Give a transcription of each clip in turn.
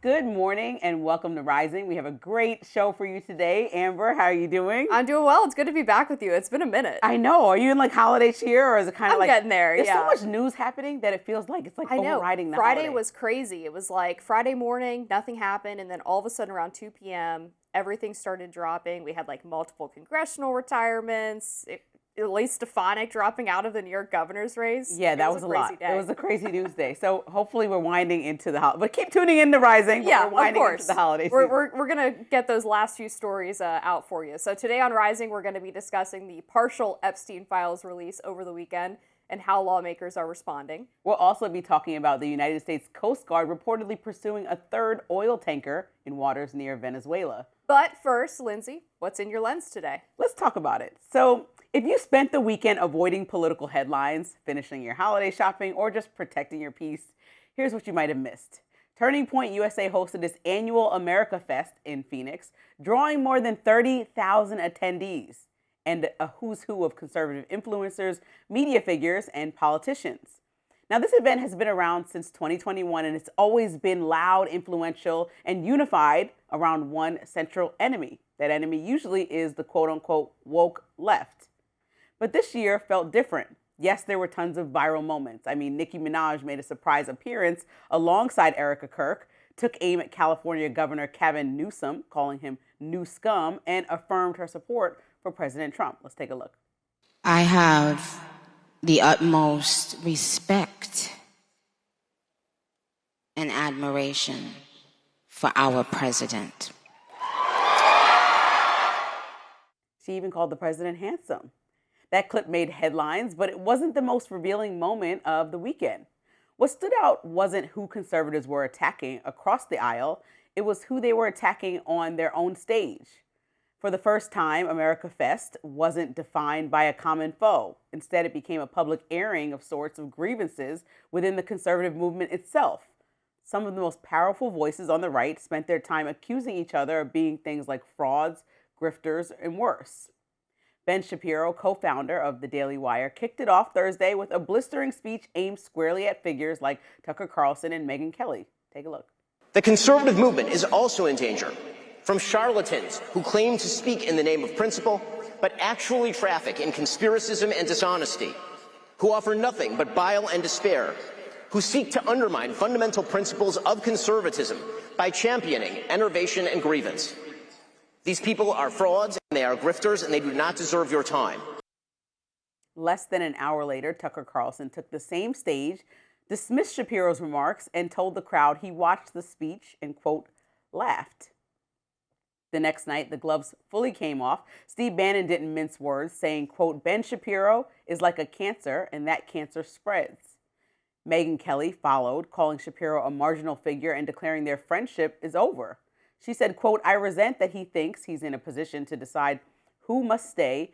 Good morning and welcome to Rising. We have a great show for you today. Amber, how are you doing? I'm doing well. It's good to be back with you. It's been a minute. I know. Are you in like holiday cheer or is it kind of I'm like getting there? There's Yeah. so much news happening that it feels like it's like I know. overriding the Friday holiday. was crazy. It was like Friday morning, nothing happened, and then all of a sudden around 2 p.m., everything started dropping. We had like multiple congressional retirements. Elise Stefanik dropping out of the New York governor's race. Yeah, that was a lot. It was a crazy news day. So hopefully we're winding into the holiday. But keep tuning in to Rising. Yeah, we're winding of course. into the holiday season. We're going to get those last few stories out for you. So today on Rising, we're going to be discussing the partial Epstein files release over the weekend and how lawmakers are responding. We'll also be talking about the United States Coast Guard reportedly pursuing a third oil tanker in waters near Venezuela. But first, Lindsey, what's in your lens today? Let's talk about it. So, if you spent the weekend avoiding political headlines, finishing your holiday shopping, or just protecting your peace, here's what you might have missed. Turning Point USA hosted its annual AmericaFest in Phoenix, drawing more than 30,000 attendees and a who's who of conservative influencers, media figures, and politicians. Now, this event has been around since 2021, and it's always been loud, influential, and unified around one central enemy. That enemy usually is the quote-unquote woke left. But this year felt different. Yes, there were tons of viral moments. I mean, Nicki Minaj made a surprise appearance alongside Erika Kirk, took aim at California Governor Gavin Newsom, calling him new scum, and affirmed her support for President Trump. Let's take a look. I have the utmost respect and admiration for our president. She even called the president handsome. That clip made headlines, but it wasn't the most revealing moment of the weekend. What stood out wasn't who conservatives were attacking across the aisle, it was who they were attacking on their own stage. For the first time, AmericaFest wasn't defined by a common foe. Instead, it became a public airing of sorts of grievances within the conservative movement itself. Some of the most powerful voices on the right spent their time accusing each other of being things like frauds, grifters, and worse. Ben Shapiro, co-founder of The Daily Wire, kicked it off Thursday with a blistering speech aimed squarely at figures like Tucker Carlson and Megyn Kelly. Take a look. The conservative movement is also in danger from charlatans who claim to speak in the name of principle, but actually traffic in conspiracism and dishonesty, who offer nothing but bile and despair, who seek to undermine fundamental principles of conservatism by championing enervation and grievance. These people are frauds, and they are grifters, and they do not deserve your time. Less than an hour later, Tucker Carlson took the same stage, dismissed Shapiro's remarks, and told the crowd he watched the speech and, quote, laughed. The next night, the gloves fully came off. Steve Bannon didn't mince words, saying, quote, Ben Shapiro is like a cancer, and that cancer spreads. Megyn Kelly followed, calling Shapiro a marginal figure and declaring their friendship is over. She said, quote, I resent that he thinks he's in a position to decide who must say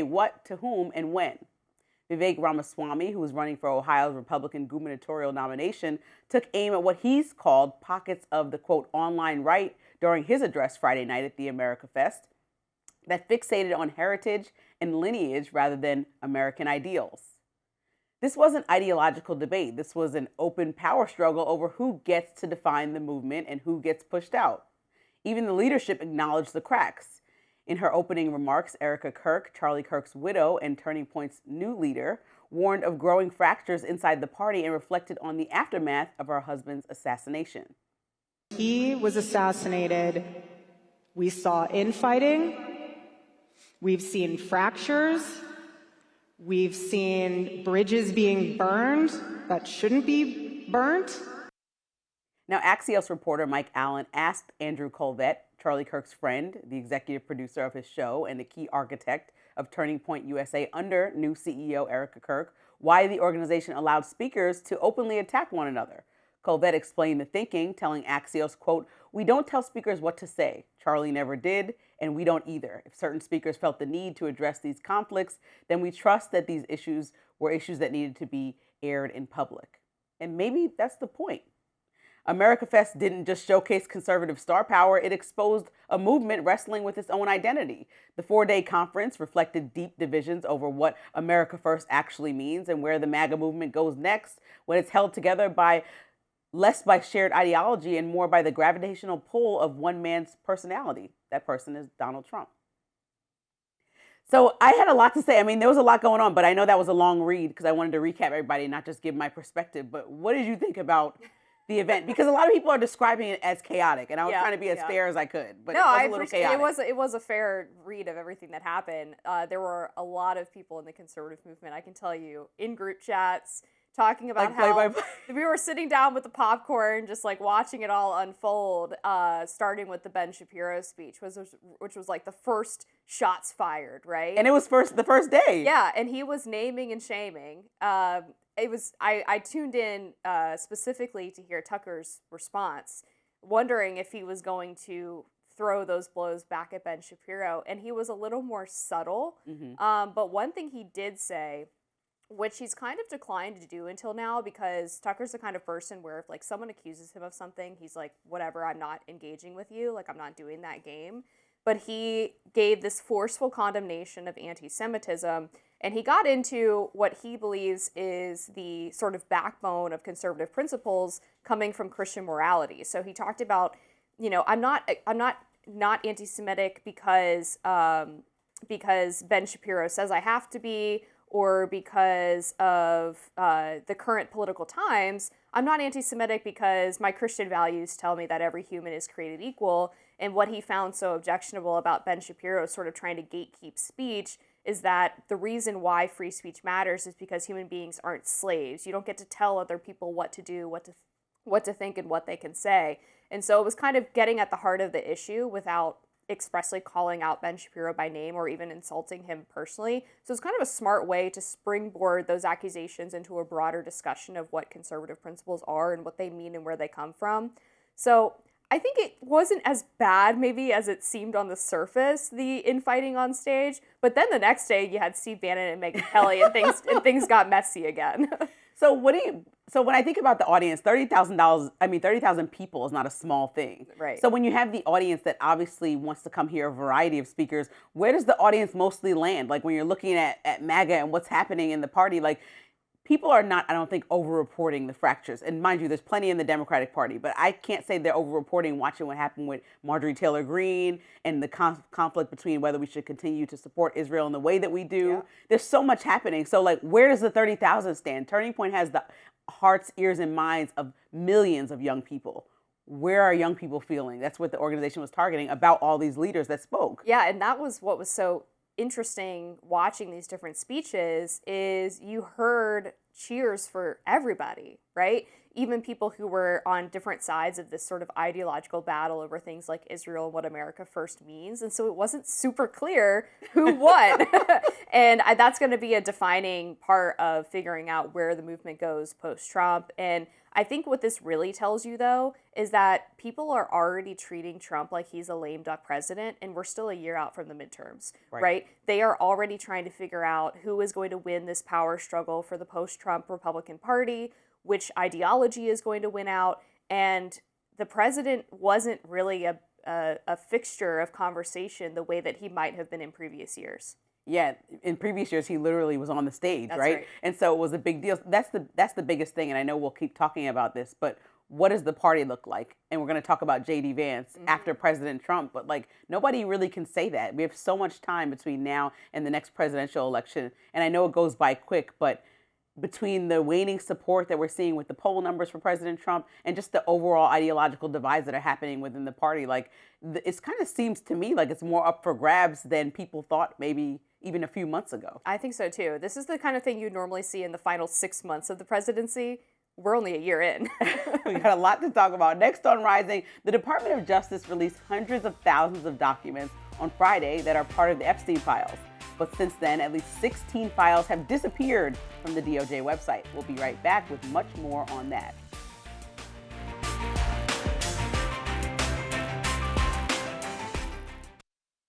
what to whom and when. Vivek Ramaswamy, who is running for Ohio's Republican gubernatorial nomination, took aim at what he's called pockets of the, quote, online right during his address Friday night at the AmericaFest that fixated on heritage and lineage rather than American ideals. This wasn't ideological debate. This was an open power struggle over who gets to define the movement and who gets pushed out. Even the leadership acknowledged the cracks. In her opening remarks, Erika Kirk, Charlie Kirk's widow and Turning Point's new leader, warned of growing fractures inside the party and reflected on the aftermath of her husband's assassination. He was assassinated. We saw infighting. We've seen fractures. We've seen bridges being burned that shouldn't be burnt. Now, Axios reporter Mike Allen asked Andrew Colvett, Charlie Kirk's friend, the executive producer of his show and the key architect of Turning Point USA under new CEO Erika Kirk, why the organization allowed speakers to openly attack one another. Colvett explained the thinking, telling Axios, quote, we don't tell speakers what to say. Charlie never did, and we don't either. If certain speakers felt the need to address these conflicts, then we trust that these issues were issues that needed to be aired in public. And maybe that's the point. AmericaFest didn't just showcase conservative star power, it exposed a movement wrestling with its own identity. The 4-day conference reflected deep divisions over what America First actually means and where the MAGA movement goes next when it's held together by less by shared ideology and more by the gravitational pull of one man's personality. That person is Donald Trump. So I had a lot to say. I mean, there was a lot going on, but I know that was a long read because I wanted to recap everybody and not just give my perspective. But what did you think about the event? Because a lot of people are describing it as chaotic, and I was trying to be as fair as I could. But no, it was I a little appreciate chaotic. it was a fair read of everything that happened. There were a lot of people in the conservative movement, I can tell you, in group chats, talking about how we were sitting down with the popcorn, just like watching it all unfold, starting with the Ben Shapiro speech, which was like the first shots fired, right? And it was the first day. Yeah, and he was naming and shaming. I tuned in specifically to hear Tucker's response, wondering if he was going to throw those blows back at Ben Shapiro, and he was a little more subtle. But one thing he did say, which he's kind of declined to do until now, because Tucker's the kind of person where if like someone accuses him of something, he's like, whatever, I'm not engaging with you, like I'm not doing that game. But he gave this forceful condemnation of anti-Semitism, and he got into what he believes is the sort of backbone of conservative principles coming from Christian morality. So he talked about, you know, I'm not anti-Semitic because Ben Shapiro says I have to be, or because of the current political times. I'm not anti-Semitic because my Christian values tell me that every human is created equal. And what he found so objectionable about Ben Shapiro sort of trying to gatekeep speech is that the reason why free speech matters is because human beings aren't slaves. You don't get to tell other people what to do, what to think, and what they can say. And so it was kind of getting at the heart of the issue without expressly calling out Ben Shapiro by name or even insulting him personally. So it's kind of a smart way to springboard those accusations into a broader discussion of what conservative principles are and what they mean and where they come from. So I think it wasn't as bad maybe as it seemed on the surface, the infighting on stage. But then the next day you had Steve Bannon and Megyn Kelly and things got messy again. So when I think about the audience, $30,000 people is not a small thing. Right. So when you have the audience that obviously wants to come hear a variety of speakers, where does the audience mostly land? Like when you're looking at MAGA and what's happening in the party, like people are not, I don't think, over-reporting the fractures. And mind you, there's plenty in the Democratic Party, but I can't say they're over-reporting watching what happened with Marjorie Taylor Greene and the conflict between whether we should continue to support Israel in the way that we do. Yeah. There's so much happening. So like, where does the 30,000 stand? Turning Point has the hearts, ears, and minds of millions of young people. Where are young people feeling? That's what the organization was targeting about all these leaders that spoke. Yeah, and that was what was so interesting watching these different speeches is you heard cheers for everybody, right? Even people who were on different sides of this sort of ideological battle over things like Israel and what America first means. And so it wasn't super clear who won. And that's going to be a defining part of figuring out where the movement goes post-Trump. And I think what this really tells you, though, is that people are already treating Trump like he's a lame duck president, and we're still a year out from the midterms, right? They are already trying to figure out who is going to win this power struggle for the post-Trump Republican Party, which ideology is going to win out, and the president wasn't really a fixture of conversation the way that he might have been in previous years. Yeah, in previous years, he literally was on the stage, right? And so it was a big deal. That's the biggest thing, and I know we'll keep talking about this, but what does the party look like? And we're going to talk about J.D. Vance after President Trump, but like nobody really can say that. We have so much time between now and the next presidential election, and I know it goes by quick, but between the waning support that we're seeing with the poll numbers for President Trump and just the overall ideological divides that are happening within the party, like it kind of seems to me like it's more up for grabs than people thought maybe even a few months ago. I think so too. This is the kind of thing you'd normally see in the final 6 months of the presidency. We're only a year in. We got a lot to talk about. Next on Rising, the Department of Justice released hundreds of thousands of documents on Friday that are part of the Epstein files. But since then, at least 16 files have disappeared from the DOJ website. We'll be right back with much more on that.